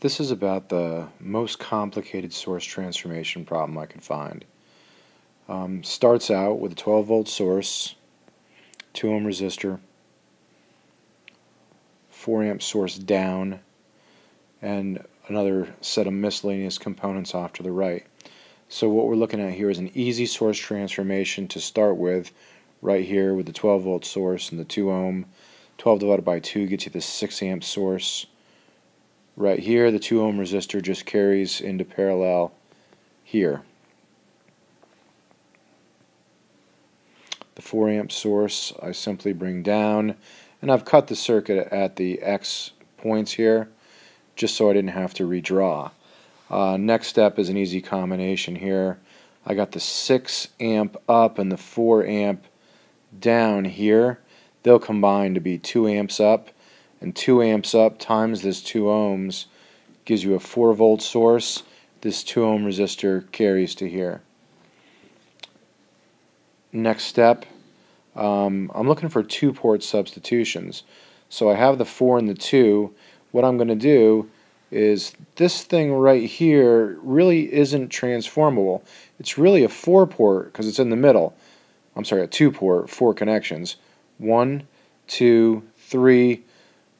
This is about the most complicated source transformation problem I could find. Starts out with a 12-volt source, 2 ohm resistor, 4 amp source down, and another set of miscellaneous components off to the right. So what we're looking at here is an easy source transformation to start with, right here with the 12-volt source and the 2 ohm. 12 divided by 2 gets you the 6 amp source. Right here, the 2 ohm resistor just carries into parallel here. The 4 amp source I simply bring down, and I've cut the circuit at the X points here just so I didn't have to redraw. Next step is an easy combination here. I got the 6 amp up and the 4 amp down here. They'll combine to be 2 amps up, and 2 amps up times this 2 ohms gives you a 4-volt source. This 2 ohm resistor carries to here. Next step, I'm looking for 2-port substitutions. So I have the 4 and the 2. What I'm going to do is this thing right here really isn't transformable. It's really a 4-port because it's in the middle. I'm sorry, a 2-port, 4 connections. 1, 2, 3,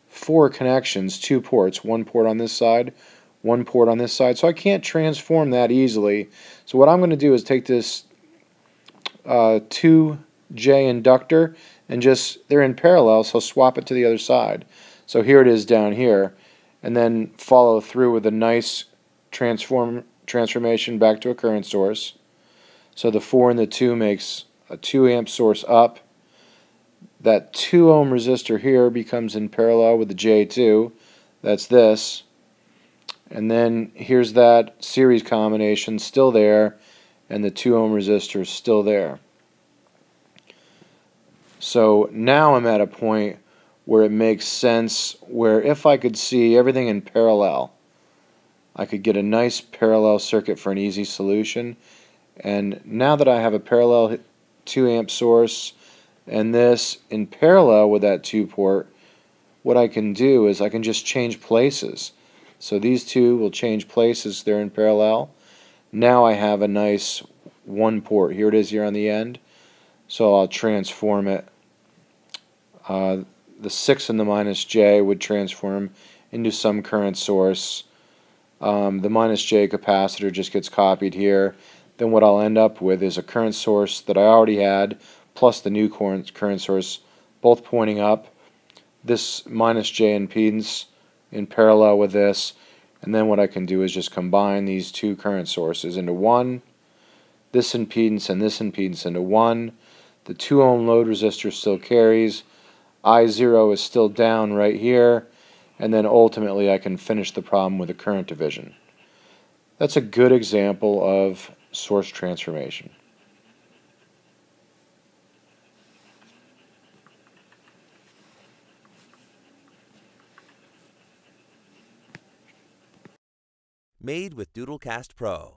4 connections, 2 ports, 1 port on this side, 1 port on this side. So I can't transform that easily. So what I'm going to do is take this 2J inductor and just, they're in parallel, so swap it to the other side. So here it is down here, and then follow through with a nice transformation back to a current source. So the 4 and the 2 makes a 2 amp source up. That 2 ohm resistor here becomes in parallel with the J2. That's this. And then here's that series combination still there, and the 2 ohm resistor is still there. So now I'm at a point where it makes sense, where if I could see everything in parallel, I could get a nice parallel circuit for an easy solution. And now that I have a parallel 2 amp source and this in parallel with that 2-port, what I can do is I can just change places. So these two will change places, they're in parallel. Now I have a nice 1-port. Here it is here on the end. So I'll transform it. The 6 and the minus J would transform into some current source. The minus J capacitor just gets copied here. Then what I'll end up with is a current source that I already had, plus the new current source, both pointing up. This minus J impedance in parallel with this, and then what I can do is just combine these two current sources into one, this impedance and this impedance into one. The 2 ohm load resistor still carries. I0 is still down right here, and then ultimately I can finish the problem with a current division. That's a good example of source transformation. Made with Doodlecast Pro.